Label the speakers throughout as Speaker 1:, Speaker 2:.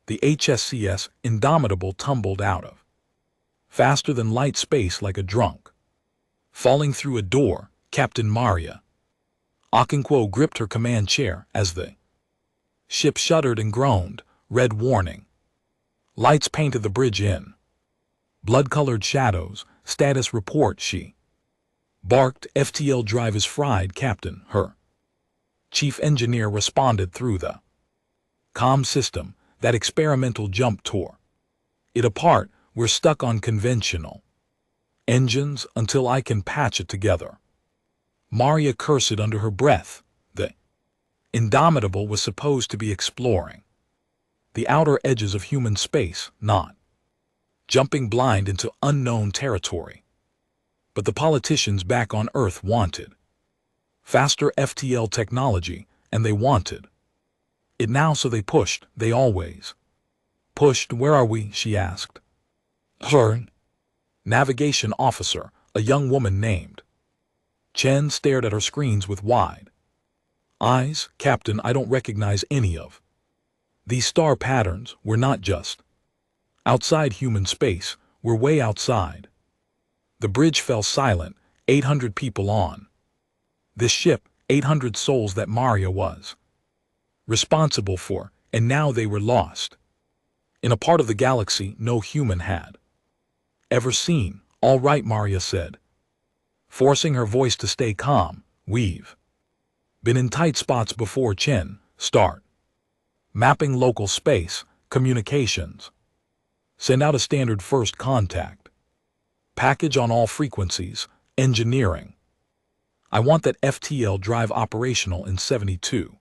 Speaker 1: The HSCS Indomitable tumbled out of. Faster than light space like a drunk. Falling through a door, Captain Maria Okonkwo gripped her command chair as the ship shuddered and groaned, red warning. Lights painted the bridge in blood-colored shadows. Status report, she barked. FTL drive is fried, Captain. Her chief engineer responded through the comm system. That experimental jump tore it apart. We're stuck on conventional engines until I can patch it together. Maria cursed under her breath. The Indomitable was supposed to be exploring the outer edges of human space, not jumping blind into unknown territory. But the politicians back on Earth wanted faster FTL technology, and they wanted it now, so they pushed. They always pushed. Where are we? She asked her navigation officer, a young woman named Chen, stared at her screens with wide eyes. Captain, I don't recognize any of these star patterns. We're not just outside human space, we're way outside. The bridge fell silent. 800 people on this ship, 800 souls that Maria was responsible for, and now they were lost in a part of the galaxy no human had ever seen. All right, Maria said, forcing her voice to stay calm. We've been in tight spots before. Chen, start mapping local space, communications. Send out a standard first contact package on all frequencies. Engineering, I want that FTL drive operational in 72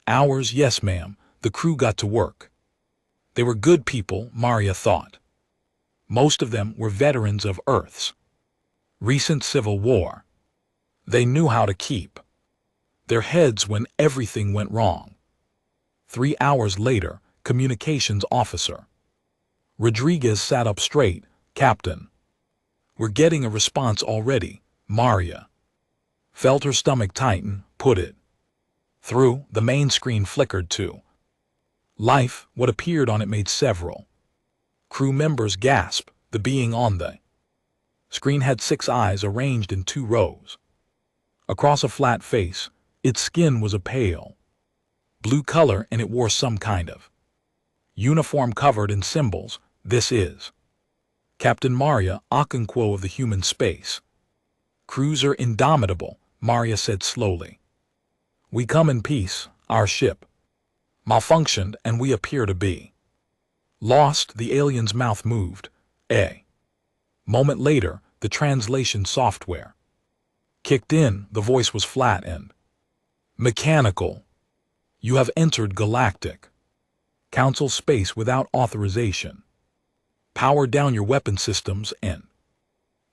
Speaker 1: hours. Yes, ma'am. The crew got to work. They were good people, Maria thought. Most of them were veterans of Earth's recent civil war. They knew how to keep their heads when everything went wrong. 3 hours later, communications officer Rodriguez sat up straight. Captain, we're getting a response already. Maria felt her stomach tighten. Put it through. The main screen flickered to life. What appeared on it made several crew members gasp. The being on the screen had 6 eyes arranged in 2 rows across a flat face. Its skin was a pale blue color, and it wore some kind of uniform covered in symbols. This is Captain Maria Okonkwo of the human space cruiser Indomitable, Maria said slowly. We come in peace. Our ship malfunctioned, and we appear to be lost. The alien's mouth moved. A moment later, the translation software kicked in. The voice was flat and mechanical. You have entered Galactic Council space without authorization. Power down your weapon systems and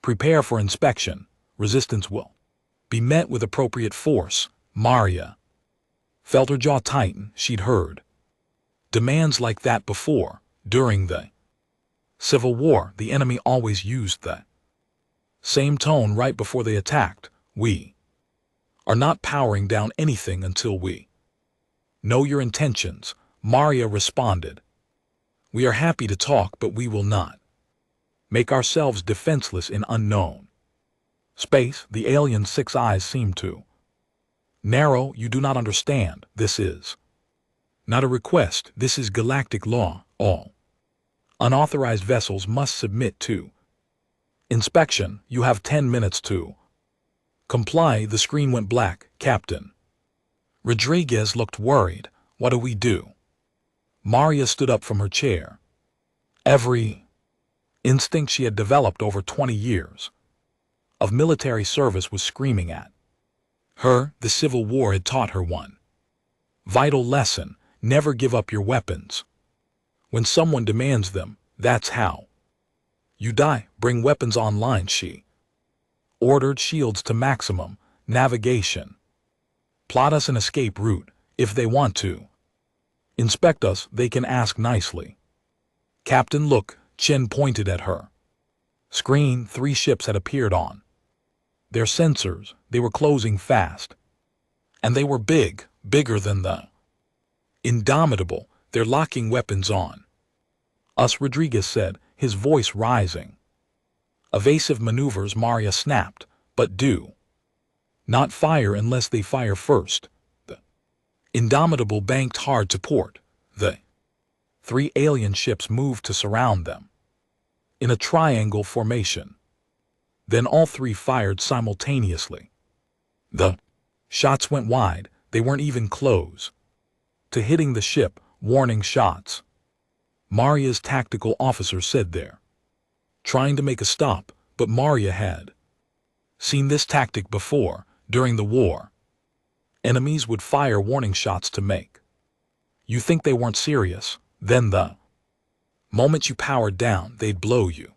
Speaker 1: prepare for inspection. Resistance will be met with appropriate force. Maria felt her jaw tighten. She'd heard demands like that before. During the Civil War, the enemy always used the same tone right before they attacked. We are not powering down anything until we know your intentions, Maria responded. We are happy to talk, but we will not make ourselves defenseless in unknown space. The alien's 6 eyes seemed to narrow. You do not understand. This is not a request. This is galactic law. All unauthorized vessels must submit to inspection. You have 10 minutes to comply. The screen went black. Captain Rodriguez looked worried. What do we do? Maria stood up from her chair. Every instinct she had developed over 20 years of military service was screaming at her. The Civil War had taught her one vital lesson: never give up your weapons. When someone demands them, that's how you die. Bring weapons online, she ordered. Shields to maximum. Navigation. Plot us an escape route. If they want to inspect us, they can ask nicely. Captain, look. Chen pointed at her screen. 3 ships had appeared on their sensors. They were closing fast. And they were big, bigger than the Indomitable. They're locking weapons on us, Rodriguez said, his voice rising. Evasive maneuvers, Maria snapped, but do not fire unless they fire first. The Indomitable banked hard to port. The 3 alien ships moved to surround them in a triangle formation. Then all 3 fired simultaneously. The shots went wide. They weren't even close to hitting the ship. Warning shots, Maria's tactical officer said there, trying to make a stop, but Maria had seen this tactic before. During the war, enemies would fire warning shots to make you think they weren't serious. Then the moment you powered down, they'd blow you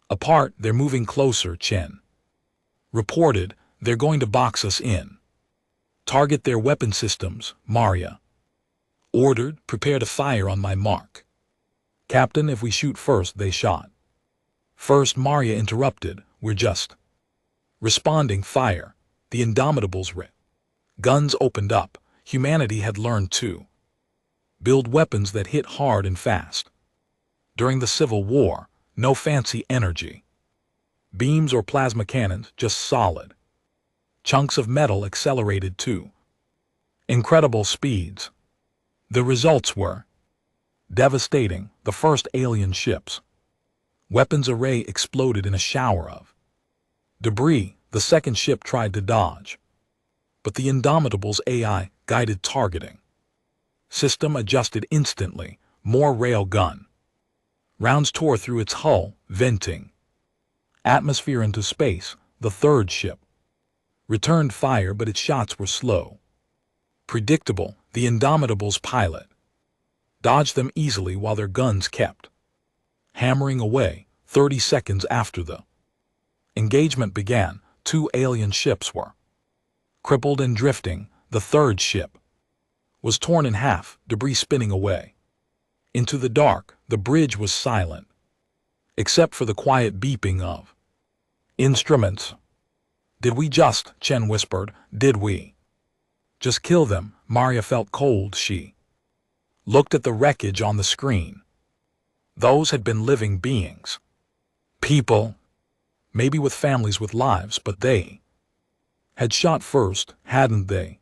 Speaker 1: apart. They're moving closer, Chen reported. They're going to box us in. Target their weapon systems, Maria ordered. Prepare to fire on my mark. Captain, if we shoot first, they shot first, Maria interrupted. We're just responding. Fire. The Indomitables guns opened up. Humanity had learned to build weapons that hit hard and fast. During the Civil War, no fancy energy beams or plasma cannons, just solid chunks of metal accelerated to incredible speeds. The results were devastating. The first alien ship's weapons array exploded in a shower of debris. The second ship tried to dodge, but the Indomitable's AI guided targeting system adjusted instantly. More rail gun rounds tore through its hull, venting atmosphere into space. The third ship returned fire, but its shots were slow. Predictable. The Indomitable's pilot dodged them easily while their guns kept hammering away. 30 seconds after the engagement began, 2 alien ships were crippled and drifting. The third ship was torn in half, debris spinning away into the dark. The bridge was silent, except for the quiet beeping of instruments. Did we just, Chen whispered, did we just kill them? Maria felt cold. She looked at the wreckage on the screen. Those had been living beings. People. Maybe with families, with lives, but they had shot first, hadn't they?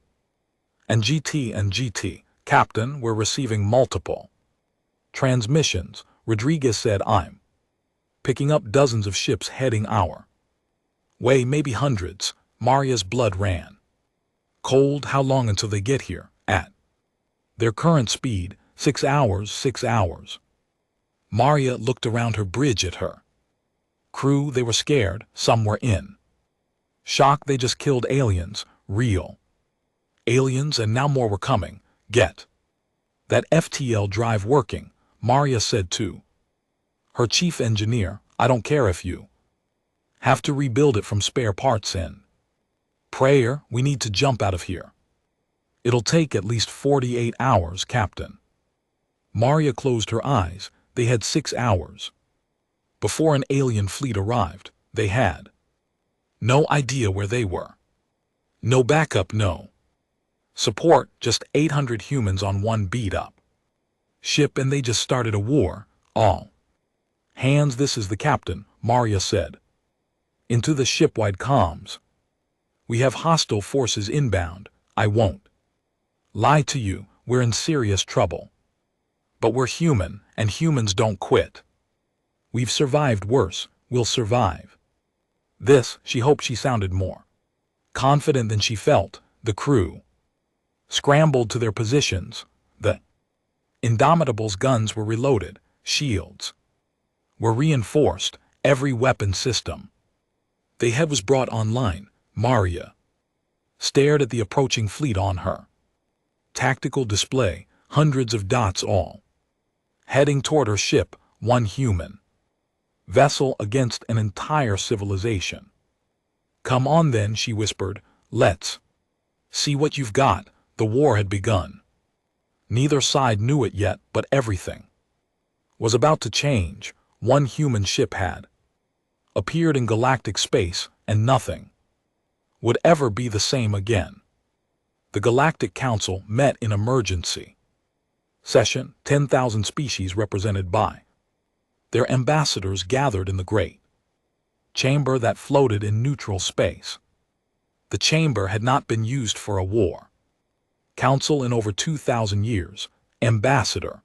Speaker 1: And GT, Captain, we're receiving multiple transmissions. Rodriguez said, I'm picking up dozens of ships heading our way, maybe hundreds. Maria's blood ran cold. How long until they get here? At their current speed, 6 hours, 6 hours. Maria looked around her bridge at her crew. They were scared. Some were in shock. They just killed aliens, real aliens, and now more were coming. Get that FTL drive working, Maria said to her chief engineer. I don't care if you have to rebuild it from spare parts in prayer. We need to jump out of here. It'll take at least 48 hours, Captain. Maria closed her eyes. They had 6 hours before an alien fleet arrived. They had no idea where they were. No backup, no support, just 800 humans on one beat-up ship, and they just started a war. All hands, this is the captain, Maria said into the shipwide comms. We have hostile forces inbound. I won't lie to you, we're in serious trouble. But we're human, and humans don't quit. We've survived worse. We'll survive this. She hoped she sounded more confident than she felt. The crew scrambled to their positions. The Indomitable's guns were reloaded. Shields were reinforced. Every weapon system they had was brought online. Maria stared at the approaching fleet on her tactical display. Hundreds of dots, all heading toward her ship. One human vessel against an entire civilization. Come on then, she whispered. Let's see what you've got. The war had begun. Neither side knew it yet, but everything was about to change. One human ship had appeared in galactic space, and nothing would ever be the same again. The Galactic Council met in emergency Session, 10,000 species represented by their ambassadors gathered in the great chamber that floated in neutral space. The chamber had not been used for a war council in over 2,000 years. Ambassador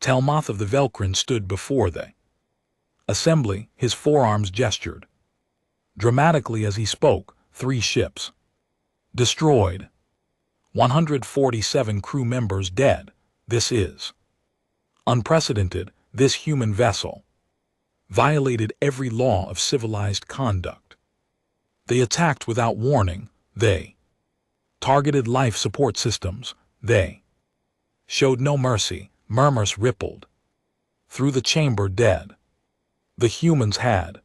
Speaker 1: Telmoth of the Velkrin stood before the assembly, his forearms gestured dramatically as he spoke. 3 ships destroyed, 147 crew members dead. This is unprecedented. This human vessel violated every law of civilized conduct. They attacked without warning. They targeted life support systems. They showed no mercy. Murmurs rippled through the chamber. Dead. The humans had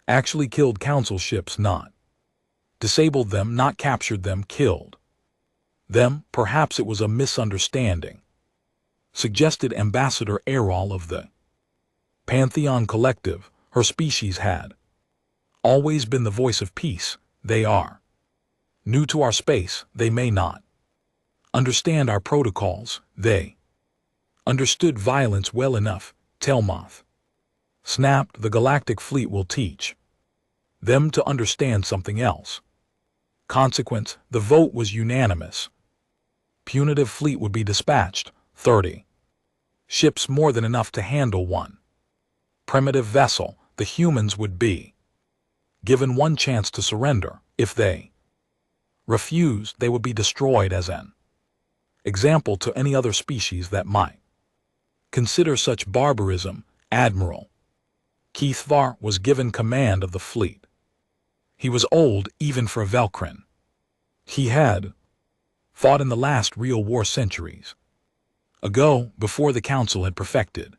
Speaker 1: actually killed council ships, not disabled them, not captured them, killed them. Perhaps it was a misunderstanding, suggested Ambassador Erol of the Pantheon Collective. Her species had always been the voice of peace. They are new to our space. They may not understand our protocols. They understood violence well enough. Telmoth snapped. The Galactic Fleet will teach them to understand something else. Consequence, the vote was unanimous. Punitive fleet would be dispatched. 30 ships, more than enough to handle one primitive vessel. The humans would be given one chance to surrender. If they refused, they would be destroyed as an example to any other species that might consider such barbarism. Admiral Keithvar was given command of the fleet. He was old even for a Velkrin. He had fought in the last real war centuries ago, before the council had perfected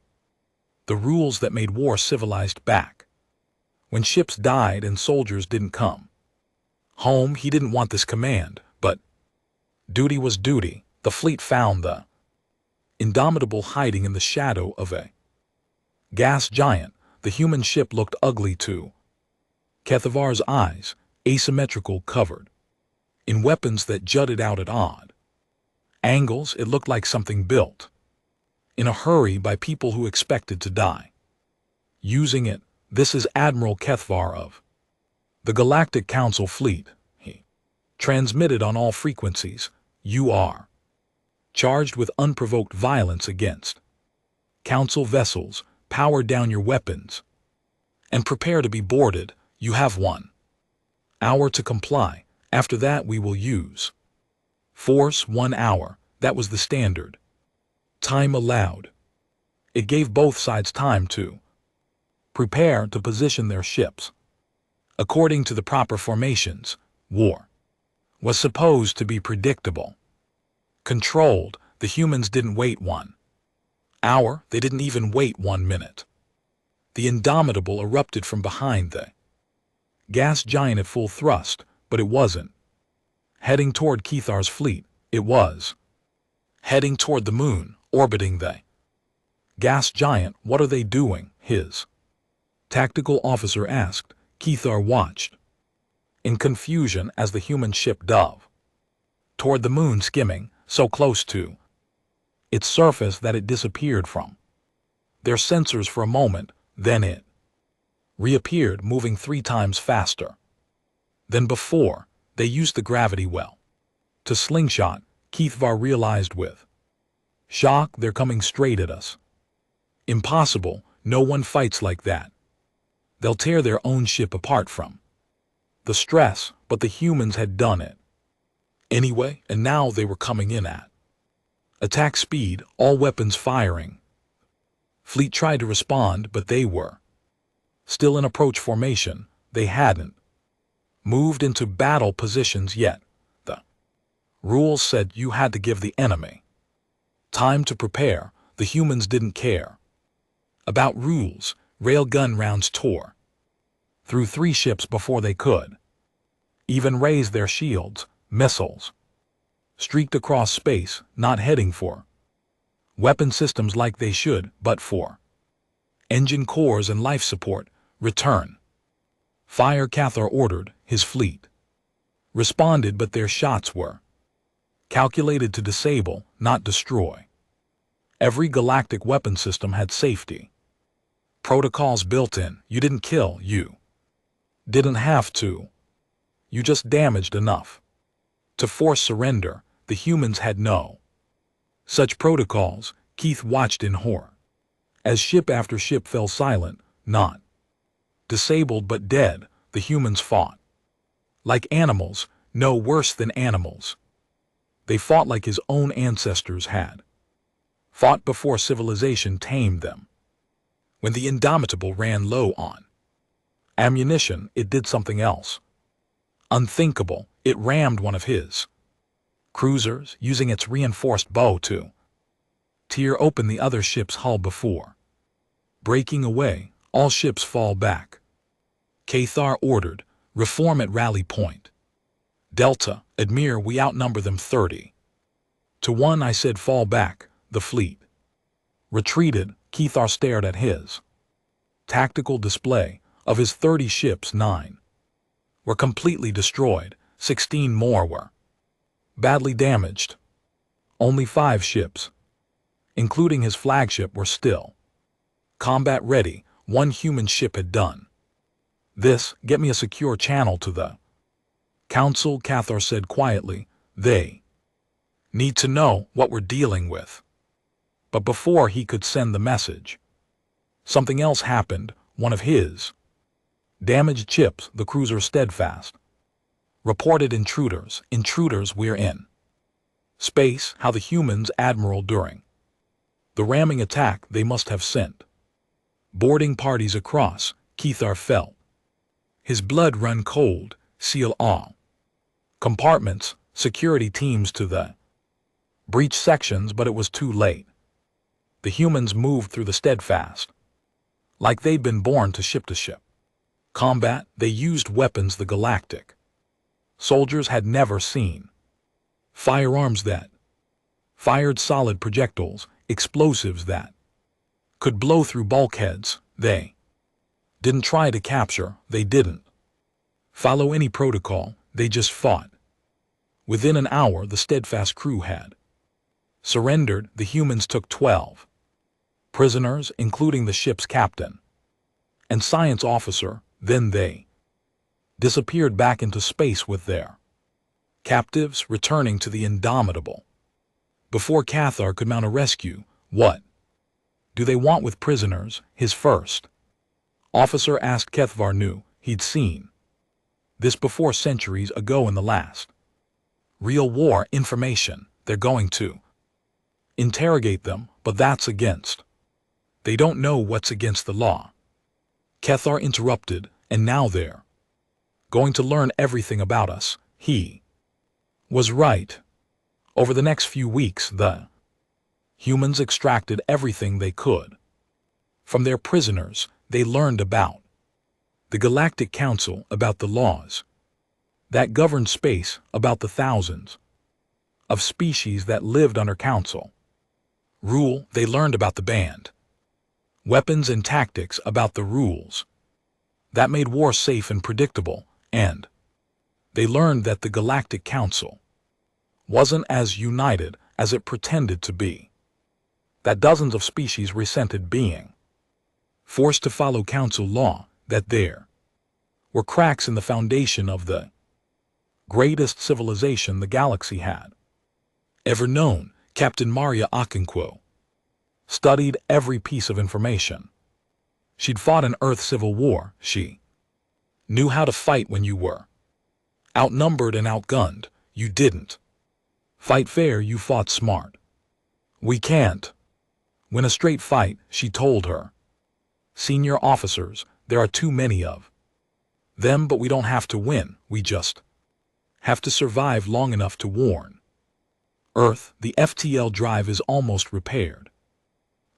Speaker 1: the rules that made war civilized. Back when ships died and soldiers didn't come home, he didn't want this command, but duty was duty. The fleet found the Indomitable hiding in the shadow of a gas giant. The human ship looked ugly to Kethavar's eyes, asymmetrical, covered in weapons that jutted out at odd angles. It looked like something built in a hurry by people who expected to die using it. This is Admiral Kethavar of the Galactic Council Fleet. He transmitted on all frequencies. You are charged with unprovoked violence against Council vessels. Power down your weapons and prepare to be boarded. You have 1 hour to comply. After that we will use force. 1 hour. That was the standard time allowed. It gave both sides time to prepare to position their ships according to the proper formations. War was supposed to be predictable, controlled. The humans didn't wait 1 hour. They didn't even wait 1 minute. The Indomitable erupted from behind the gas giant at full thrust, but it wasn't heading toward Kethar's fleet. It was heading toward the moon, orbiting the gas giant. What are they doing? His tactical officer asked. Kethar watched in confusion as the human ship dove toward the moon, skimming so close to its surface that it disappeared from their sensors for a moment. Then it reappeared, moving 3 times faster than before. They used the gravity well to slingshot. Keithvar realized with shock, they're coming straight at us. Impossible. No one fights like that. They'll tear their own ship apart from the stress, but the humans had done it anyway, and now they were coming in at attack speed, all weapons firing. Fleet tried to respond, but they were still in approach formation. They hadn't moved into battle positions yet. The rules said you had to give the enemy time to prepare. The humans didn't care about rules. Railgun rounds tore through 3 ships before they could even raise their shields. Missiles streaked across space, not heading for weapon systems like they should, but for engine cores and life support. Return fire. Cathar ordered. His fleet responded, but their shots were calculated to disable, not destroy. Every galactic weapon system had safety protocols built in. You didn't kill, you didn't have to. You just damaged enough to force surrender. The humans had no such protocols. Keith watched in horror as ship after ship fell silent, not disabled but dead. The humans fought like animals, no worse than animals. They fought like his own ancestors had fought before civilization tamed them. When the Indomitable ran low on ammunition, it did something else unthinkable. It rammed one of his cruisers, using its reinforced bow to tear open the other ship's hull before breaking away. All ships fall back. Cathar ordered, reform at rally point. Delta, Admir, we outnumber them 30-1. I said fall back. The fleet retreated. Cathar stared at his tactical display. Of his 30 ships, 9 were completely destroyed, 16 more were badly damaged. Only 5 ships, including his flagship, were still combat ready. 1 human ship had done this. Get me a secure channel to the Council, Cathar said quietly. They need to know what we're dealing with. But before he could send the message, something else happened. One of his damaged ships, the cruiser Steadfast, reported intruders. Intruders, we're in space. How the humans, Admiral, during the ramming attack, they must have sent boarding parties across. Cathar felt his blood run cold. Seal all compartments, security teams to the breach sections, but it was too late. The humans moved through the Steadfast like they'd been born to ship combat. They used weapons the galactic soldiers had never seen. Firearms that fired solid projectiles, explosives that could blow through bulkheads. They didn't try to capture, they didn't follow any protocol, they just fought. Within an hour, the Steadfast crew had surrendered. The humans took 12 prisoners, including the ship's captain and science officer. Then they disappeared back into space with their captives, returning to the Indomitable before Cathar could mount a rescue. What do they want with prisoners? His first officer asked. Cathar knew he'd seen this before centuries ago in the last real war. Information. They're going to interrogate them, but that's against. They don't know what's against the law. Cathar interrupted, and now they're going to learn everything about us. He was right. Over the next few weeks, the humans extracted everything they could from their prisoners. They learned about the Galactic Council, about the laws that governed space, about the thousands of species that lived under council rule. They learned about the band weapons and tactics, about the rules that made war safe and predictable, and they learned that the Galactic Council wasn't as united as it pretended to be, that dozens of species resented being forced to follow council law, that there were cracks in the foundation of the greatest civilization the galaxy had ever known. Captain Maria Okonkwo studied every piece of information. She'd fought an Earth civil war. She knew how to fight when you were outnumbered and outgunned. You didn't fight fair, you fought smart. We can't win a straight fight, she told her senior officers. There are too many of them, but we don't have to win. We just have to survive long enough to warn Earth. The FTL drive is almost repaired,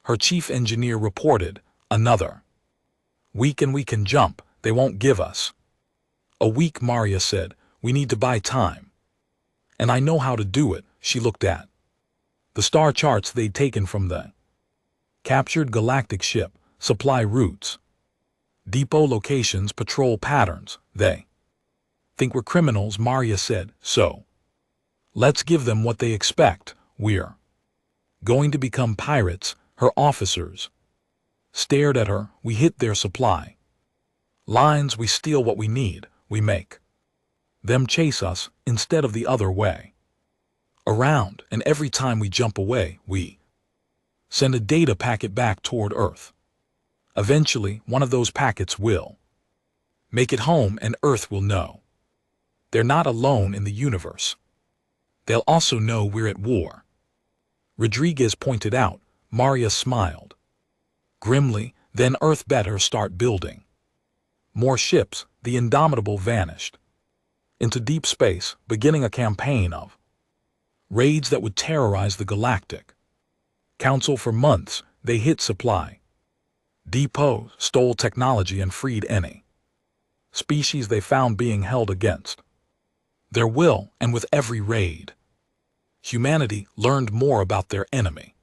Speaker 1: her chief engineer reported. Another week and we can jump. They won't give us a week, Maria said. We need to buy time. And I know how to do it. She looked at the star charts they'd taken from the captured galactic ship, supply routes, depot locations, patrol patterns. They think we're criminals, Maria said. So let's give them what they expect. We're Going to become pirates, her officers stared at her. We hit their supply lines, we steal what we need, we make them chase us instead of the other way around, and every time we jump away, we send a data packet back toward Earth. Eventually, one of those packets will make it home and Earth will know they're not alone in the universe. They'll also know we're at war. Rodriguez pointed out. Maria smiled grimly. Then Earth better start building more ships. The Indomitable vanished into deep space, beginning a campaign of raids that would terrorize the Galactic Council for months. They hit supply depots, stole technology, and freed any species they found being held against their will. And with every raid, humanity learned more about their enemy,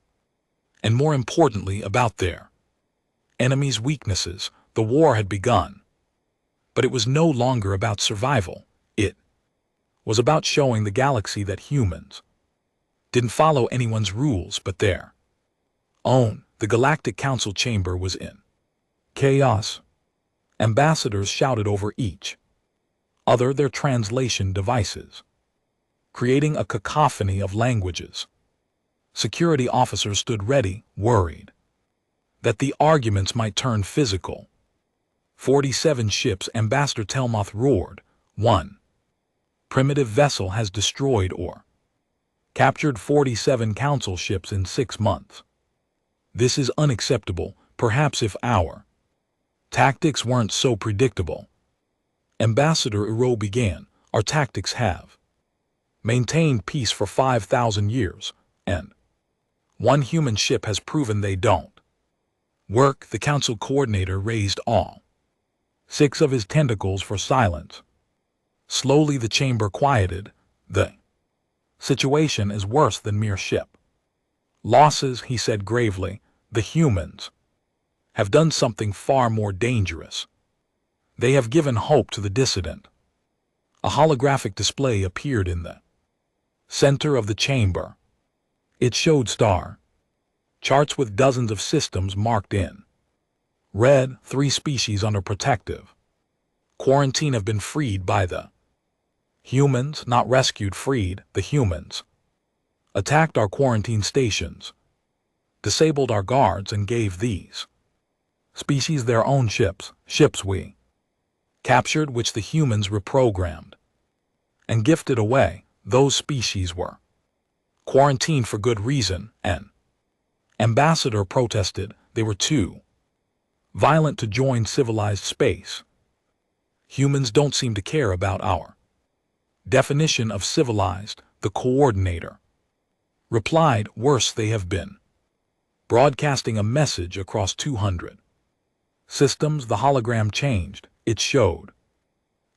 Speaker 1: and more importantly about their enemy's weaknesses. The war had begun, but it was no longer about survival. It was about showing the galaxy that humans didn't follow anyone's rules but their own. The Galactic Council chamber was in chaos. Ambassadors shouted over each other their translation devices, creating a cacophony of languages. Security officers stood ready, worried that the arguments might turn physical. 47 ships, Ambassador Telmoth roared. One primitive vessel has destroyed or captured 47 council ships in 6 months. This is unacceptable. Perhaps if our tactics weren't so predictable. Ambassador Iro began. Our tactics have maintained peace for 5,000 years, and one human ship has proven they don't work. The council coordinator raised all 6 of his tentacles for silence. Slowly the chamber quieted. The situation is worse than mere ship losses, he said gravely. The humans have done something far more dangerous. They have given hope to the dissident. A holographic display appeared in the center of the chamber. It showed star charts with dozens of systems marked in red. 3 species under protective quarantine have been freed by the humans, not rescued, freed. The humans attacked our quarantine stations, disabled our guards, and gave these species their own ships we captured, which the humans reprogrammed and gifted away. Those species were quarantined for good reason, and Ambassador protested. They were too violent to join civilized space. Humans don't seem to care about our definition of civilized, the coordinator replied. Worse, they have been broadcasting a message across 200 systems. The hologram changed. It showed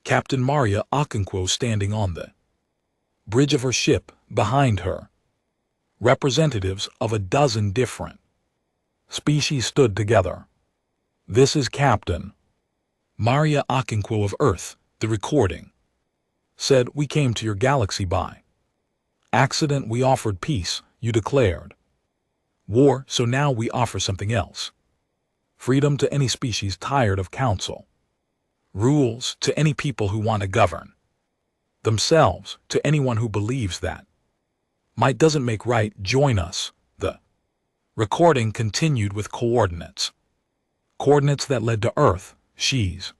Speaker 1: Captain Maria Okonkwo standing on the bridge of her ship. Behind her, representatives of a dozen different species stood together. This is Captain Maria Okonkwo of Earth, the recording said. We came to your galaxy by accident. We offered peace. You declared war, so now we offer something else. Freedom to any species tired of council rules, to any people who want to govern themselves, to anyone who believes that might doesn't make right. Join us. The recording continued with coordinates that led to Earth. She's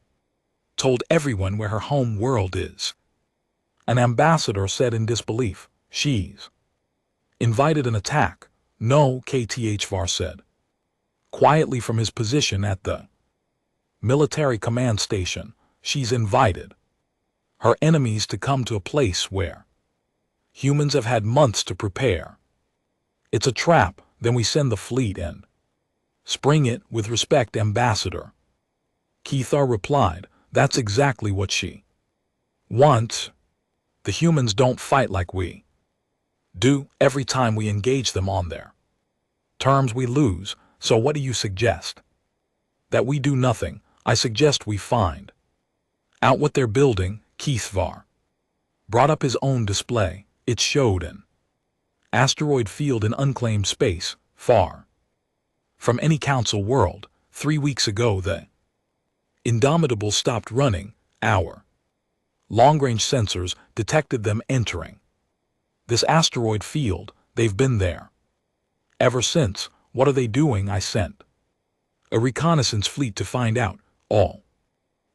Speaker 1: told everyone where her home world is. An ambassador said in disbelief. She's invited an attack. No, HFY said quietly from his position at the military command station. She's invited her enemies to come to a place where humans have had months to prepare. It's a trap. Then we send the fleet and spring it. With respect, Ambassador Keithar replied. That's exactly what she wants. The humans don't fight like we do. Every time we engage them on their terms, we lose. So what do you suggest? That we do nothing. I suggest we find out what they're building. Keithvar brought up his own display. It showed an Asteroid field in unclaimed space, far from any council world. 3 weeks ago the Indomitable stopped running. Our long-range sensors detected them entering this asteroid field. They've been there ever since. What are they doing? I sent a reconnaissance fleet to find out. All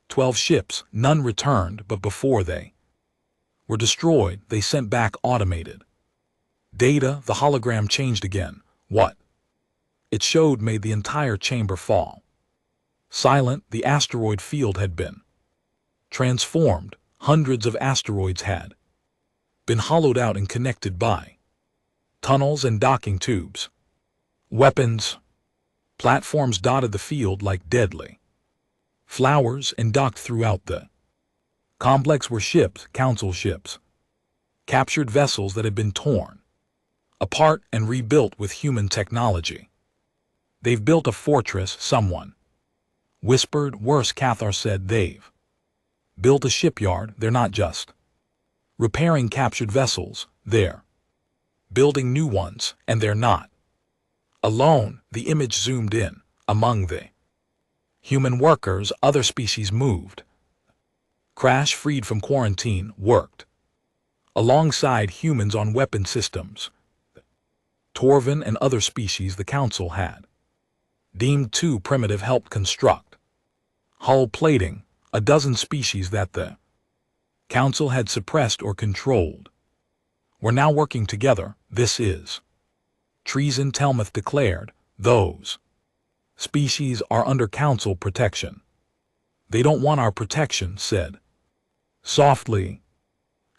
Speaker 1: 12 ships, none returned, but before they were destroyed, they sent back automated data. The hologram changed again. What it showed made the entire chamber fall silent. The asteroid field had been transformed. Hundreds of asteroids had been hollowed out and connected by tunnels and docking tubes. Weapons platforms dotted the field like deadly flowers and docked throughout the complex were ships, council ships, captured vessels that had been torn apart and rebuilt with human technology. They've built a fortress, someone whispered. Worse, Cathar said. They've built a shipyard. They're not just repairing captured vessels, they're building new ones, and they're not alone. The image zoomed in. Among the human workers, other species moved. Crash, freed from quarantine, worked alongside humans on weapon systems. Torvin and other species the council had deemed too primitive helped construct hull plating. A dozen species that the council had suppressed or controlled were now working together. This is treason, Telmuth declared. Those species are under council protection. They don't want our protection, said softly.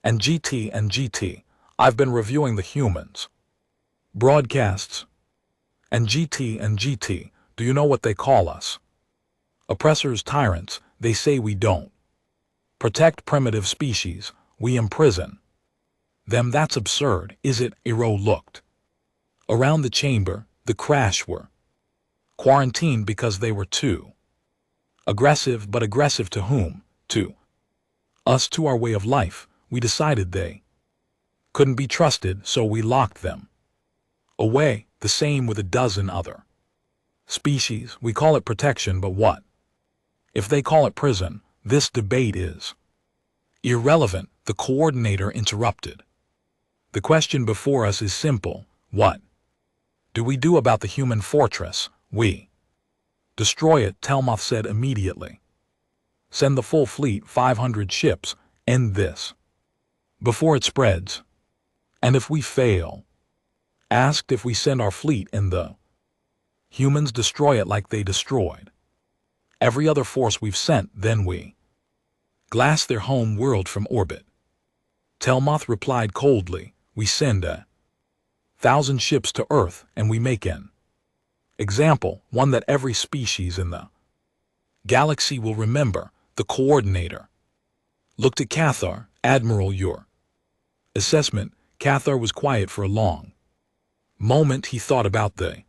Speaker 1: And GT, I've been reviewing the humans' broadcasts. And GT, do you know what they call us? Oppressors, tyrants. They say we don't protect primitive species, we imprison them. That's absurd, is it? Ero looked around the chamber. The Crash were quarantined because they were too aggressive. But aggressive to whom? To us, to our way of life. We decided they couldn't be trusted, so we locked them away. The same with a dozen other species. We call it protection, but what if they call it prison? This debate is irrelevant, the coordinator interrupted. The question before us is simple. What do we do about the human fortress? We destroy it, Telmuth said immediately. Send the full fleet, 500 ships, end this before it spreads. And if we fail? Asked. If we send our fleet and the humans destroy it like they destroyed every other force we've sent, then we glass their home world from orbit. Telmuth replied coldly. We send 1,000 ships to Earth and we make an example, one that every species in the galaxy will remember. The coordinator looked at Cathar. Admiral, your assessment. Cathar was quiet for a long moment. He thought about the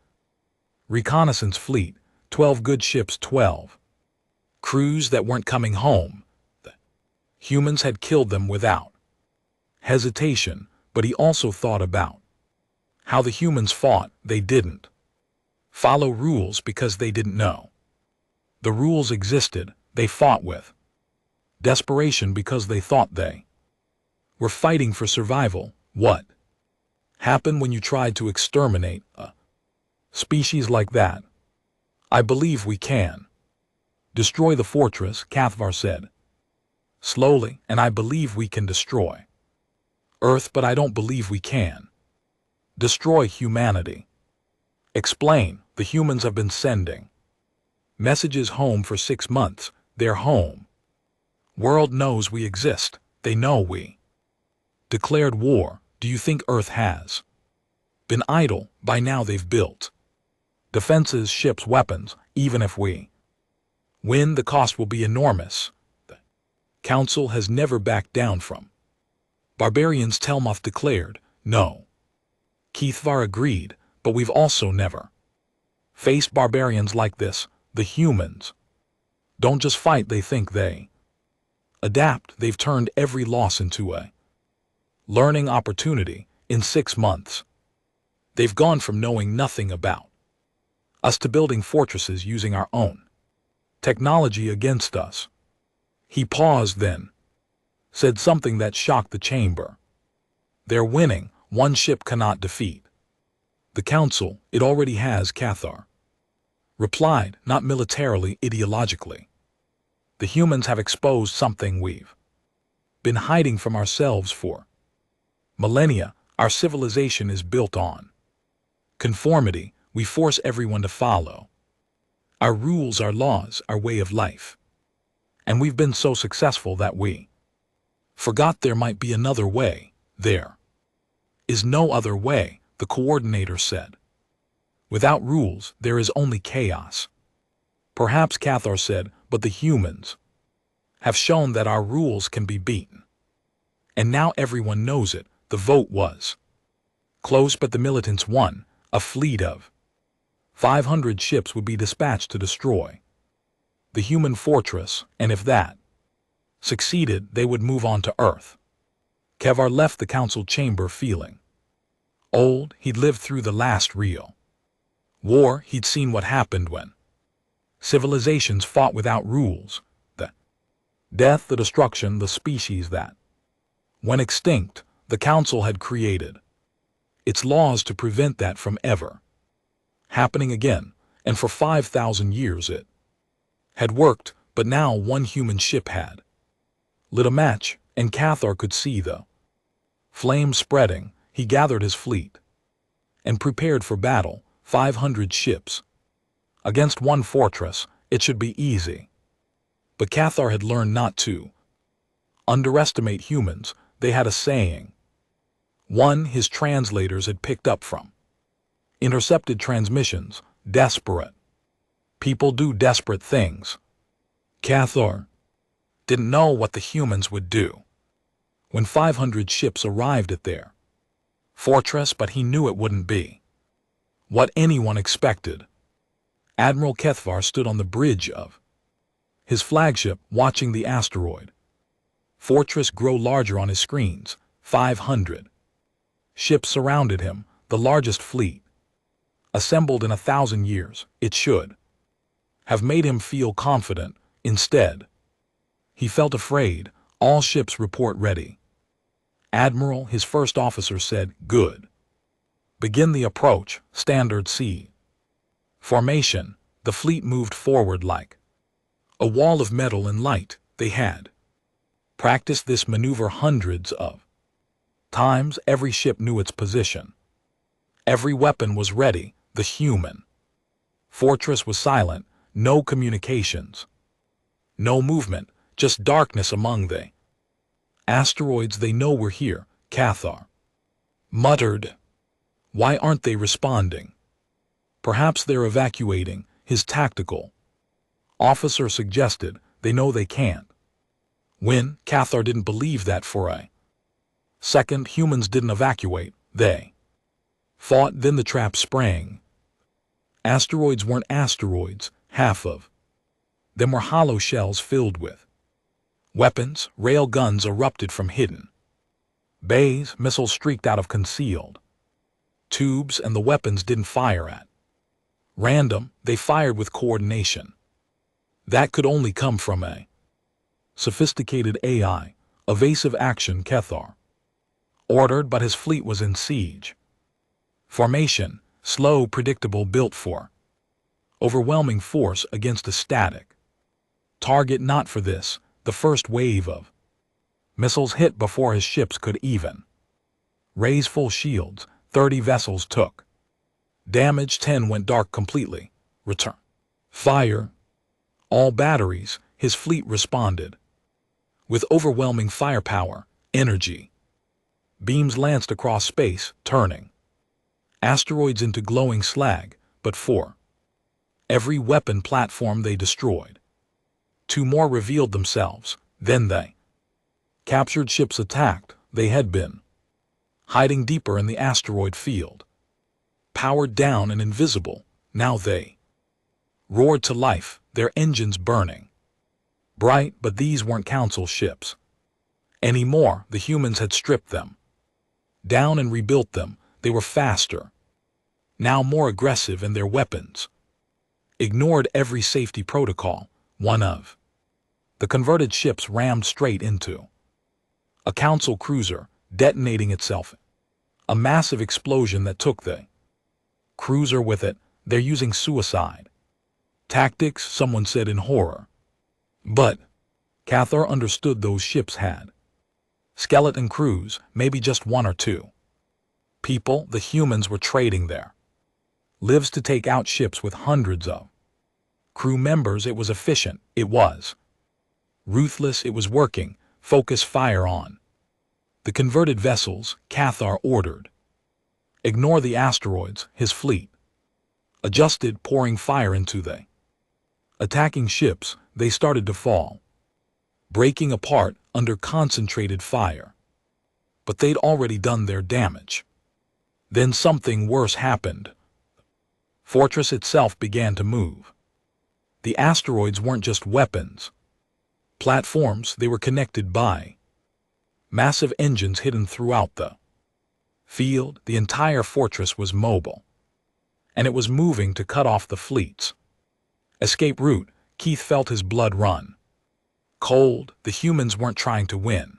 Speaker 1: reconnaissance fleet. 12 good ships, 12 crews that weren't coming home. The humans had killed them without hesitation. But he also thought about how the humans fought. They didn't follow rules because they didn't know the rules existed. They fought with desperation because they thought they were fighting for survival. What happened when you tried to exterminate a species like that? I believe we can destroy the fortress, Cathvar said slowly, and I believe we can destroy Earth, but I don't believe we can destroy humanity. Explain. The humans have been sending messages home for 6 months. Their home world knows we exist. They know we declared war. Do you think Earth has been idle? By now they've built defenses, ships, weapons. Even if we win, the cost will be enormous. The Council has never backed down from barbarians, Telmuth declared. No. Keithvar agreed, but we've also never faced barbarians like this. The humans don't just fight, they think they adapt. They've turned every loss into a learning opportunity. In 6 months, They've gone from knowing nothing about us to building fortresses using our own technology against us. He paused then, said something that shocked the chamber. They're winning. One ship cannot defeat the council. It already has, Cathar replied, not militarily, ideologically. The humans have exposed something we've been hiding from ourselves for millennia. Our civilization is built on conformity. We force everyone to follow our rules, our laws, our way of life. And we've been so successful that we forgot there might be another way. There is no other way, the coordinator said. Without rules, there is only chaos. Perhaps, Cathar said, but the humans have shown that our rules can be beaten. And now everyone knows it. The vote was close, but the militants won. A fleet of 500 ships would be dispatched to destroy the human fortress, and if that succeeded, they would move on to Earth. Kevar left the council chamber feeling old. He'd lived through the last real war. He'd seen what happened when civilizations fought without rules. The death, the destruction, the species that went extinct. The council had created its laws to prevent that from ever happening again, and for 5,000 years it had worked, but now one human ship had lit a match, and Cathar could see the flames spreading. He gathered his fleet and prepared for battle. 500 ships against one fortress. It should be easy. But Cathar had learned not to underestimate humans. They had a saying. One his translators had picked up from intercepted transmissions. Desperate people do desperate things. Cathar didn't know what the humans would do when 500 ships arrived at their fortress, but he knew it wouldn't be what anyone expected. Admiral Kethvar stood on the bridge of his flagship, watching the asteroid fortress grow larger on his screens. 500 ships surrounded him, the largest fleet assembled in 1,000 years. It should have made him feel confident. Instead, he felt afraid. All ships report ready. Admiral, his first officer said, good. Begin the approach. Standard C formation. The fleet moved forward like a wall of metal and light. They had practiced this maneuver hundreds of times. Every ship knew its position. Every weapon was ready. The human fortress was silent. No communications. No movement. Just darkness among the asteroids. They know we're here, Cathar muttered. Why aren't they responding? Perhaps they're evacuating, his tactical officer suggested. They know they can't win. Cathar didn't believe that for a second. Humans didn't evacuate. They fought. Then the trap sprang. Asteroids weren't asteroids. Half of them were hollow shells filled with weapons. Rail guns erupted from hidden bays. Missiles streaked out of concealed tubes, and the weapons didn't fire at random. They fired with coordination. That could only come from a sophisticated AI. Evasive action, Cathar ordered, but his fleet was in siege formation. Slow, predictable, built for overwhelming force against a static target. Not for this. The first wave of missiles hit before his ships could even raise full shields. 30 vessels took damage. 10 went dark completely. Return fire all batteries. His fleet responded with overwhelming firepower. Energy beams lanced across space, turning asteroids into glowing slag. But for every weapon platform they destroyed, 2 more revealed themselves. Then they captured ships attacked. They had been hiding deeper in the asteroid field, powered down and invisible. Now they roared to life, their engines burning bright. But these weren't council ships anymore. The humans had stripped them down and rebuilt them. They were faster, now more aggressive in their weapons, ignored every safety protocol. One of the converted ships rammed straight into a council cruiser, detonating itself. A massive explosion that took the cruiser with it. They're using suicide tactics, someone said in horror. But Cathar understood those ships had skeleton crews, maybe just one or two people. The humans were trading their lives to take out ships with hundreds of crew members. It was efficient. It was ruthless. It was working. Focus fire on the converted vessels, Cathar ordered. Ignore the asteroids. His fleet adjusted, pouring fire into the attacking ships. They started to fall, breaking apart under concentrated fire. But they'd already done their damage. Then something worse happened. Fortress itself began to move. The asteroids weren't just weapons, platforms. They were connected by massive engines hidden throughout the field. The entire fortress was mobile, and it was moving to cut off the fleet's escape route. Keith felt his blood run cold. The humans weren't trying to win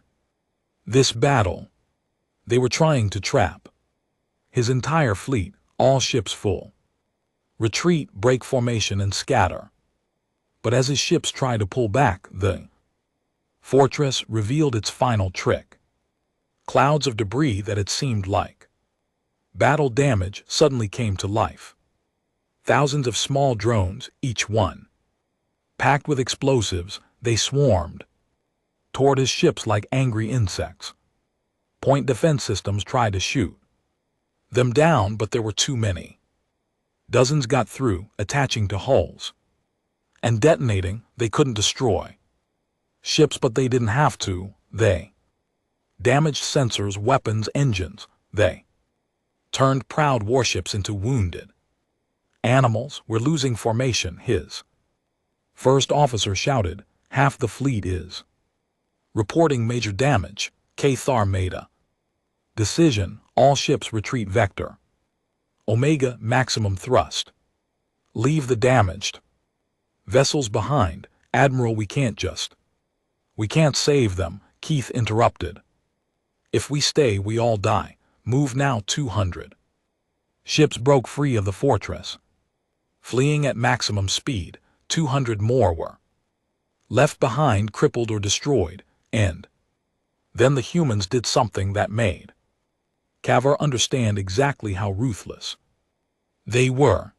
Speaker 1: this battle. They were trying to trap his entire fleet, all ships full. Retreat, break formation, and scatter. But as his ships tried to pull back, the fortress revealed its final trick. Clouds of debris that had seemed like battle damage suddenly came to life. Thousands of small drones, each one packed with explosives. They swarmed toward his ships like angry insects. Point defense systems tried to shoot them down, but there were too many. Dozens got through, attaching to hulls and detonating. They couldn't destroy ships, but they didn't have to. They damaged sensors, weapons, engines. They turned proud warships into wounded animals. We're losing formation. His first officer shouted. Half the fleet is reporting major damage. Cathar made a decision. All ships retreat vector Omega, maximum thrust. Leave the damaged vessels behind. Admiral, we can't save them. Keith interrupted. If we stay, we all die. Move now. 200 ships broke free of the fortress, fleeing at maximum speed. 200 more were left behind, crippled or destroyed. And then the humans did something that made Cathar understand exactly how ruthless they were.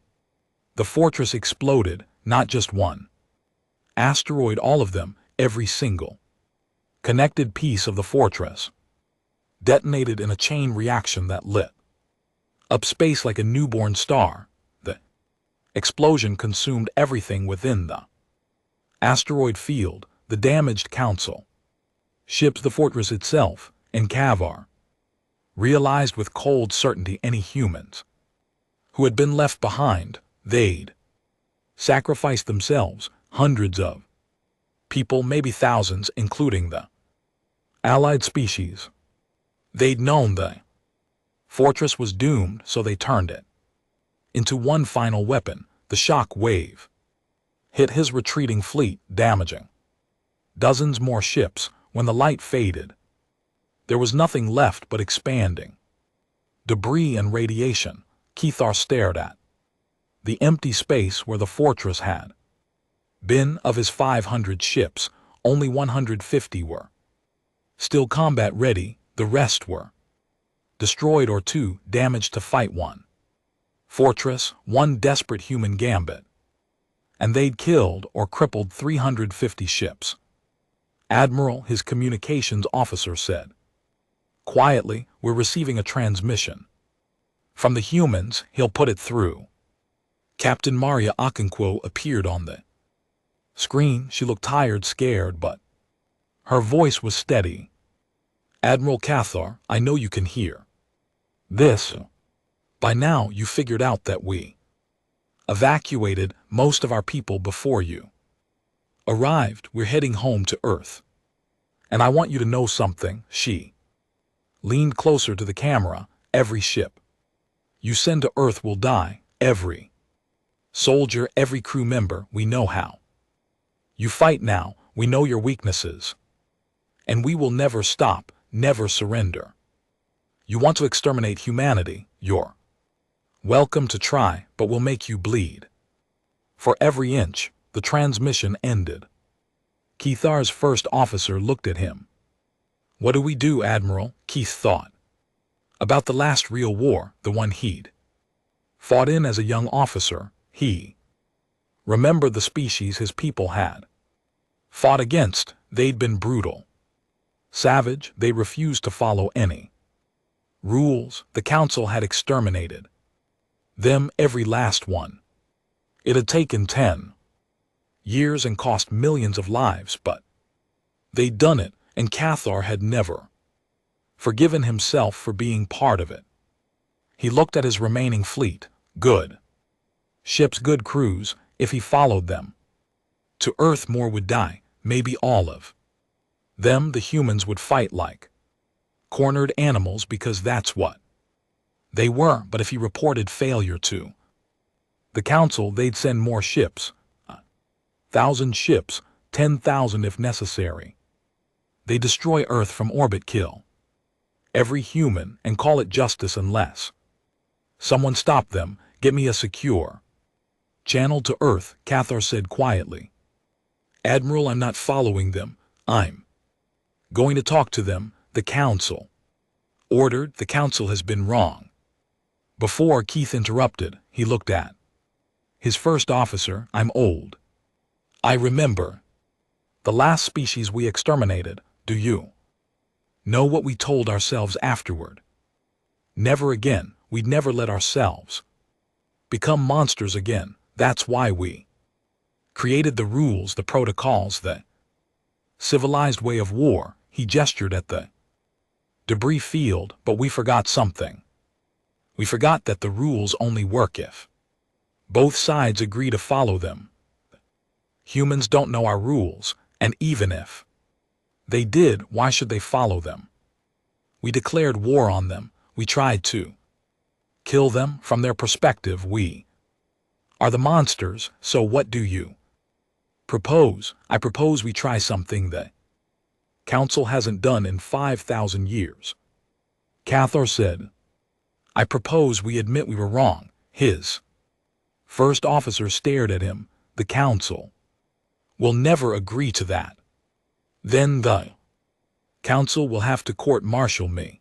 Speaker 1: The fortress exploded, not just one asteroid, all of them. Every single connected piece of the fortress detonated in a chain reaction that lit up space like a newborn star. The explosion consumed everything within the asteroid field, the damaged council ships, the fortress itself, and Cathar realized with cold certainty any humans who had been left behind, they'd sacrificed themselves. Hundreds of people, maybe thousands, including the allied species. They'd known the fortress was doomed, so they turned it into one final weapon. The shock wave hit his retreating fleet, damaging dozens more ships. When the light faded, there was nothing left but expanding debris and radiation. Cathar stared at the empty space where the fortress had been. Of his 500 ships, only 150 were still combat ready. The rest were destroyed or too damaged to fight. One fortress, one desperate human gambit, and they'd killed or crippled 350 ships. Admiral, his communications officer said quietly, we're receiving a transmission from the humans. He'll put it through. Captain Maria Okonkwo appeared on the screen. She looked tired, scared, but her voice was steady. Admiral Cathar, I know you can hear this. By now you figured out that we evacuated most of our people before you arrived. We're heading home to Earth. And I want you to know something. She leaned closer to the camera. Every ship You send to Earth will die, every soldier, every crew member, we know how. You fight now, we know your weaknesses. And we will never stop, never surrender. You want to exterminate humanity, you're welcome to try, but we'll make you bleed. For every inch, the transmission ended. Keithar's first officer looked at him. What do we do, Admiral? Keith thought. About the last real war, the one he'd fought in as a young officer, he remembered the species his people had fought against. They'd been brutal, savage, they refused to follow any rules. The Council had exterminated them, every last one. It had taken 10 years and cost millions of lives, but they'd done it, and Cathar had never forgiven himself for being part of it. He looked at his remaining fleet. Good ships, good crews. If he followed them to Earth, more would die, maybe all of them. The humans would fight like cornered animals because that's what they were. But if he reported failure to the Council, they'd send more ships. 1,000 ships, 10,000 if necessary. They destroy Earth from orbit, kill every human, and call it justice unless someone stop them. Get me a secure channel to Earth, Cathar said quietly. Admiral, I'm not following them. I'm going to talk to them. The Council ordered. The Council has been wrong. Before Keith interrupted, he looked at his first officer. I'm old. I remember the last species we exterminated. Do you know what we told ourselves afterward? Never again. We'd never let ourselves become monsters again. That's why we created the rules, the protocols, the civilized way of war. He gestured at the debris field. But we forgot something. We forgot that the rules only work if both sides agree to follow them. Humans don't know our rules, and even if they did, why should they follow them? We declared war on them. We tried to kill them. From their perspective, we are the monsters. So what do you propose? I propose we try something the Council hasn't done in 5,000 years. Cathar said. I propose we admit we were wrong. His first officer stared at him. The Council will never agree to that. Then the Council will have to court-martial me.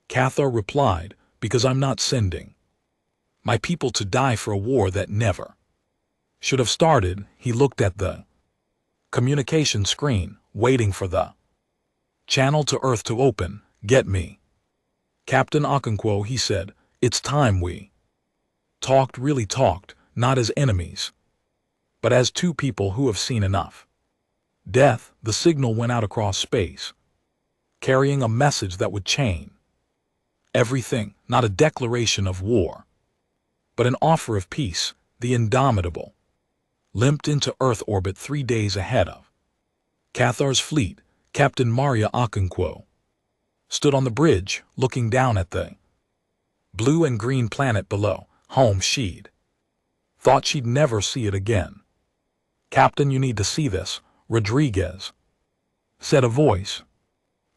Speaker 1: Cathar replied, because I'm not sending my people to die for a war that never should have started. He looked at the communication screen, waiting for the channel to Earth to open. Get me Captain Okonkwo, he said. It's time we talked, really talked, not as enemies, but as two people who have seen enough death. The signal went out across space, carrying a message that would change everything. Not a declaration of war, but an offer of peace. The Indomitable limped into Earth orbit 3 days ahead of Cathar's fleet. Captain Maria Okonkwo stood on the bridge, looking down at the blue and green planet below. Home she'd thought she'd never see it again. Captain, you need to see this, Rodriguez said a voice.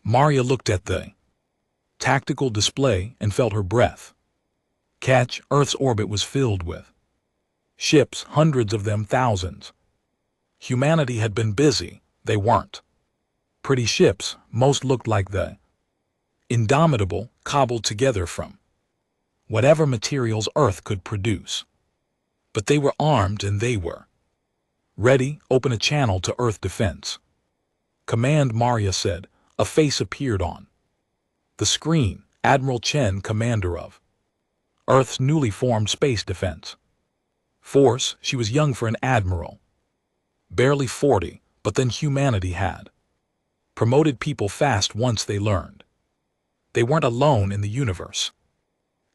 Speaker 1: Maria looked at the tactical display and felt her breath catch. Earth's orbit was filled with ships, hundreds of them, thousands. Humanity had been busy. They weren't pretty ships. Most looked like the Indomitable, cobbled together from whatever materials Earth could produce. But they were armed and they were ready. Open a channel to Earth defense command, Maria said. A face appeared on the screen. Admiral Chen, commander of Earth's newly formed Space Defense Force. She was young for an admiral, barely 40, but then humanity had promoted people fast once they learned they weren't alone in the universe.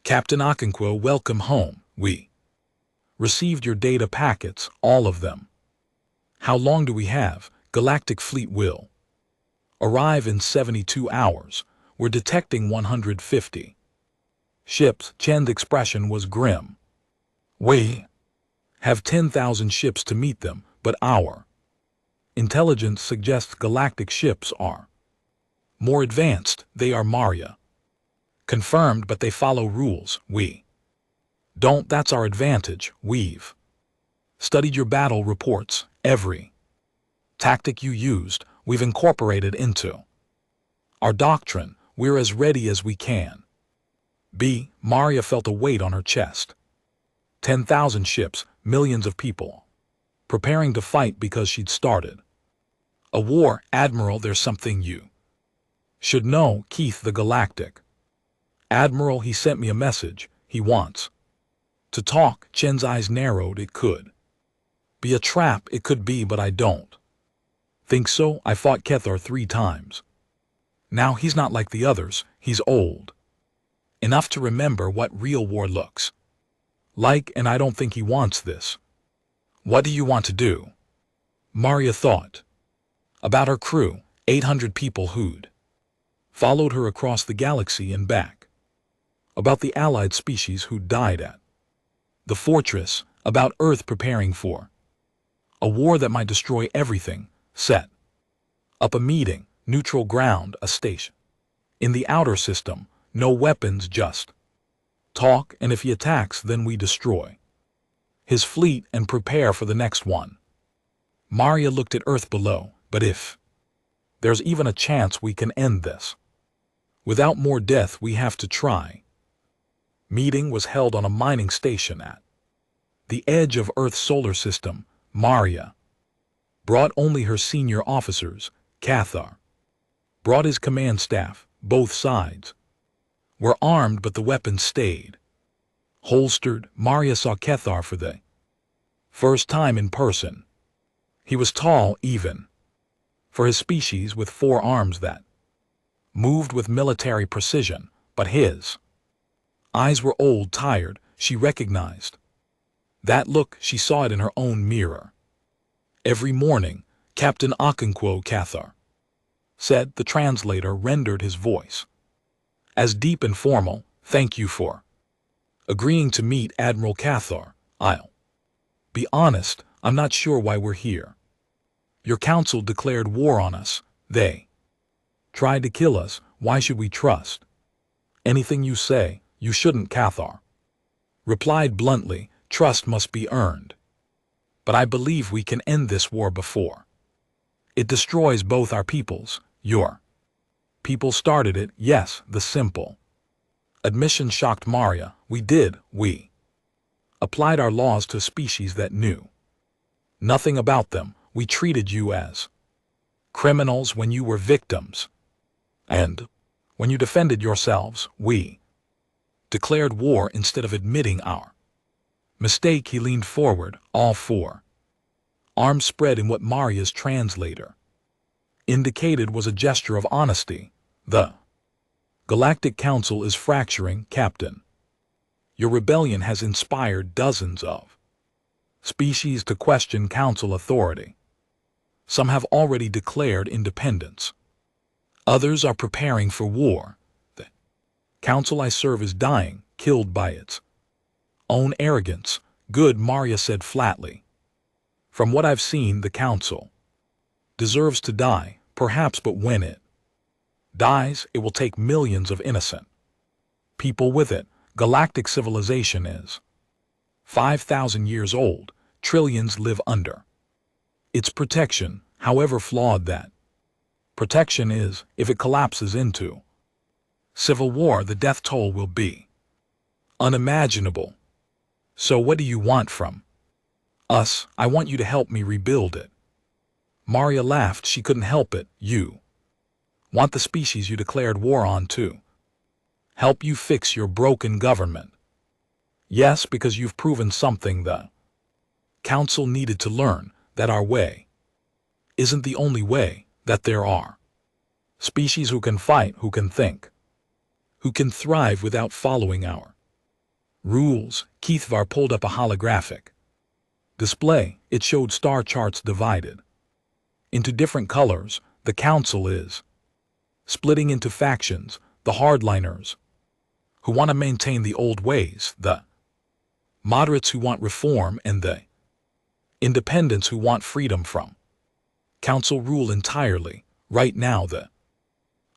Speaker 1: Captain Okonkwo, welcome home. We received your data packets, all of them. How long do we have? Galactic Fleet will arrive in 72 hours. We're detecting 150 Ships, Chen's expression was grim. We have 10,000 ships to meet them, but our intelligence suggests galactic ships are more advanced. They are Maria. Confirmed, but they follow rules. We don't. That's our advantage. We've studied your battle reports. Every tactic you used, we've incorporated into our doctrine. We're as ready as we can be. Maria felt a weight on her chest. 10,000 ships, millions of people, preparing to fight because she'd started a war. Admiral, there's something you should know. Keith, the Galactic Admiral, he sent me a message. He wants to talk. Chen's eyes narrowed. It could be a trap. It could be, but I don't think so. I fought Kethar 3 times. Now he's not like the others. He's old enough to remember what real war looks like, and I don't think he wants this. What do you want to do? Maria thought about her crew, 800 people who'd followed her across the galaxy and back. About the allied species who died at the fortress. About Earth preparing for a war that might destroy everything. Set up a meeting, neutral ground, a station in the outer system. No weapons, just talk, and if he attacks, then we destroy his fleet and prepare for the next one. Maria looked at Earth below. But if there's even a chance we can end this without more death, we have to try. Meeting was held on a mining station at the edge of Earth's solar system. Maria brought only her senior officers. Cathar brought his command staff. Both sides were armed, but the weapons stayed holstered. Maria saw Cathar for the first time in person. He was tall, even for his species, with 4 arms that moved with military precision, but his eyes were old, tired. She recognized that look. She saw it in her own mirror. Every morning, Captain Okonkwo Cathar said. The translator rendered his voice as deep and formal. Thank you for agreeing to meet, Admiral Cathar. I'll be honest, I'm not sure why we're here. Your council declared war on us. They tried to kill us. Why should we trust anything you say? You shouldn't, Cathar replied bluntly. Trust must be earned. But I believe we can end this war before it destroys both our peoples. Your people started it. Yes, the simple admission shocked Maria. We did. We applied our laws to a species that knew nothing about them. We treated you as criminals when you were victims. And when you defended yourselves, we declared war instead of admitting our mistake. He leaned forward, all 4 arms spread in what Maria's translator indicated was a gesture of honesty. The Galactic Council is fracturing, Captain. Your rebellion has inspired dozens of species to question Council authority. Some have already declared independence. Others are preparing for war. The Council I serve is dying, killed by its own arrogance. Good, Maria said flatly. From what I've seen, the Council deserves to die, perhaps, but when it dies, it will take millions of innocent people with it. Galactic civilization is 5,000 years old. Trillions live under its protection, however flawed that protection is. If it collapses into civil war, the death toll will be unimaginable. So what do you want from us? I want you to help me rebuild it. Maria laughed. She couldn't help it. You want the species you declared war on to help you fix your broken government. Yes, because you've proven something the Council needed to learn, that our way isn't the only way, that there are species who can fight, who can think, who can thrive without following our rules. Keithvar pulled up a holographic display. It showed star charts divided into different colors. The Council is splitting into factions. The hardliners who want to maintain the old ways, the moderates who want reform, and the independents who want freedom from council rule entirely. Right now the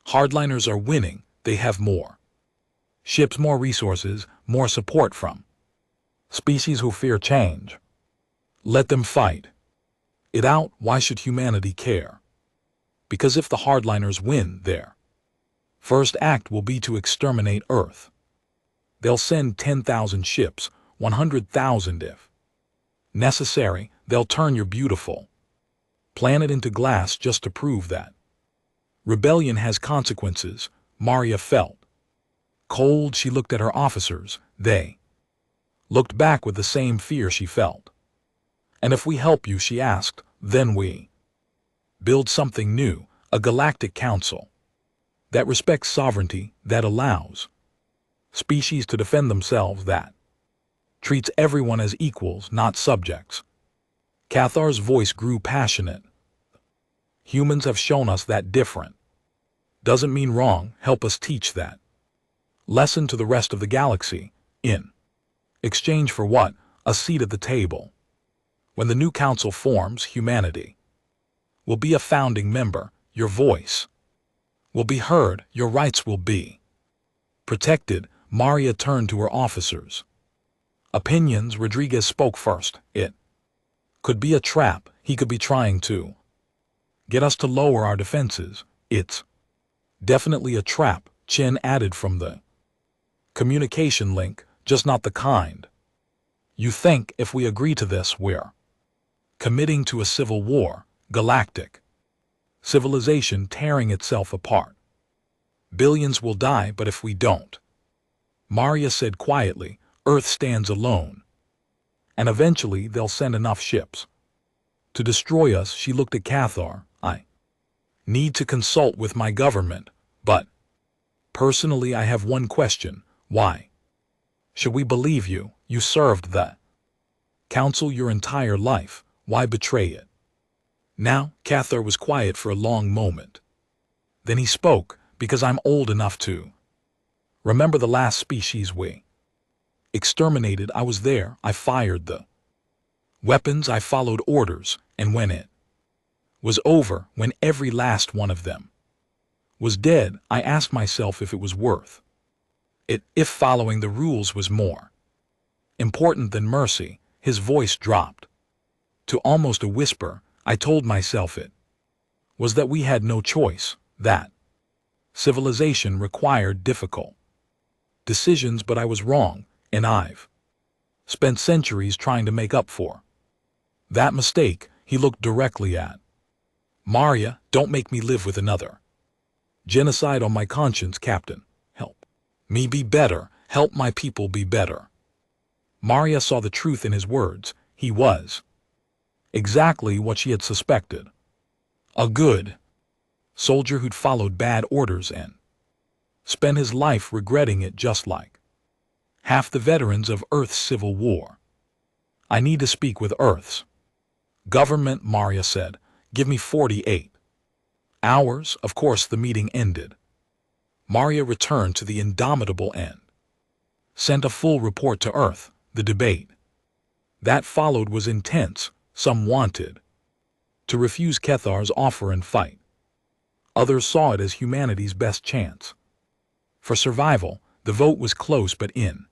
Speaker 1: hardliners are winning. They have more ships, more resources, more support from species who fear change. Let them fight it out. Why should humanity care? Because if the hardliners win, their first act will be to exterminate Earth. They'll send 10,000 ships, 100,000 if necessary. They'll turn your beautiful planet into glass just to prove that rebellion has consequences. Maria felt cold. She looked at her officers. They looked back with the same fear she felt. And if we help you, she asked, then we build something new, a galactic council that respects sovereignty, that allows species to defend themselves, that treats everyone as equals, not subjects. Cathar's voice grew passionate. Humans have shown us that different doesn't mean wrong. Help us teach that lesson to the rest of the galaxy. In exchange for what? A seat at the table. When the new council forms, humanity will be a founding member. Your voice will be heard. Your rights will be protected. Maria turned to her officers. Opinions. Rodriguez spoke first. It could be a trap. He could be trying to get us to lower our defenses. It's definitely a trap, Chen added from the communication link, just not the kind you think. If we agree to this, we're committing to a civil war, galactic civilization tearing itself apart. Billions will die, but if we don't, Maria said quietly, Earth stands alone. And eventually they'll send enough ships to destroy us. She looked at Cathar. I need to consult with my government, but personally I have one question. Why should we believe you? You served the council your entire life. Why betray it? Now, Cathar was quiet for a long moment. Then he spoke, because I'm old enough to remember the last species we exterminated. I was there. I fired the weapons. I followed orders. And when it was over, when every last one of them was dead, I asked myself if it was worth it, if following the rules was more important than mercy. His voice dropped to almost a whisper. I told myself it was that we had no choice, that civilization required difficult decisions, but I was wrong, and I've spent centuries trying to make up for that mistake. He looked directly at Maria. Don't make me live with another genocide on my conscience, Captain. Help me be better. Help my people be better. Maria saw the truth in his words. He was exactly what she had suspected. A good soldier who'd followed bad orders and spent his life regretting it, just like half the veterans of Earth's civil war. I need to speak with Earth's government, Maria said. Give me 48 hours. Of course, the meeting ended. Maria returned to the Indomitable and sent a full report to Earth. The debate that followed was intense. Some wanted to refuse Cathar's offer and fight. Others saw it as humanity's best chance for survival. The vote was close, but in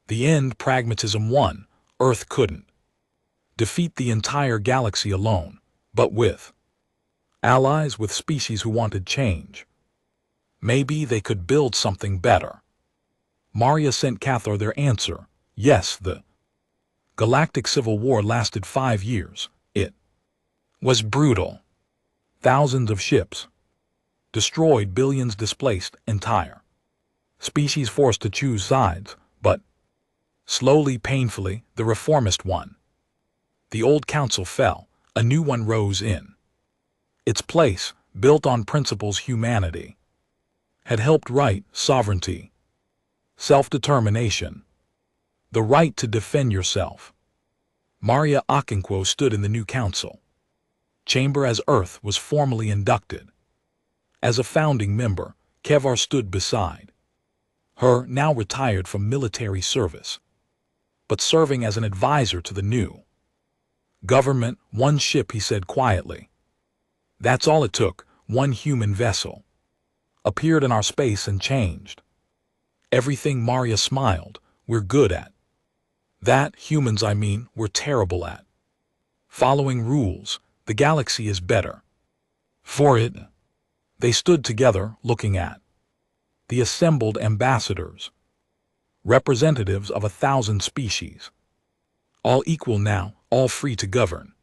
Speaker 1: the end, pragmatism won. Earth couldn't defeat the entire galaxy alone, but with allies, with species who wanted change, maybe they could build something better. Maria sent Cathar their answer. Yes, the galactic civil war lasted 5 years. It was brutal. Thousands of ships destroyed, billions displaced, entire species forced to choose sides. But slowly, painfully, the reformist won. The old council fell. A new one rose in its place, built on principles humanity had helped write: sovereignty, self-determination, the right to defend yourself. Maria Okonkwo stood in the new council chamber as Earth was formally inducted. As a founding member, Kevar stood beside Her now retired from military service, but serving as an advisor to the new government. One ship, he said quietly. That's all it took. One human vessel appeared in our space and changed everything. Maria smiled. We're good at that. Humans, I mean, we're terrible at following rules. The galaxy is better for it. They stood together, looking at the assembled ambassadors, representatives of 1,000 species, all equal now, all free to govern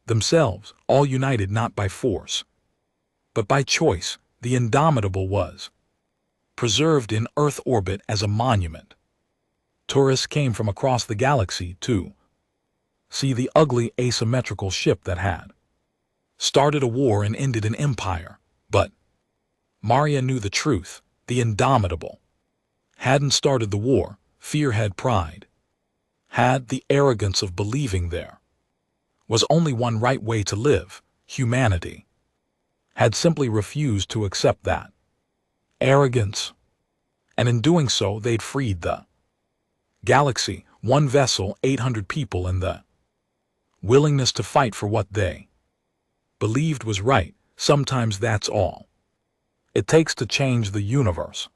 Speaker 1: themselves, all united not by force, but by choice. The Indomitable was preserved in Earth orbit as a monument. Tourists came from across the galaxy to see the ugly asymmetrical ship that had started a war and ended an empire. But Maria knew the truth. The Indomitable hadn't started the war. Fear had pride, had the arrogance of believing there was only one right way to live. Humanity had simply refused to accept that arrogance, and in doing so they'd freed the galaxy. One vessel, 800 people, and the willingness to fight for what they believed was right. Sometimes that's all it takes to change the universe.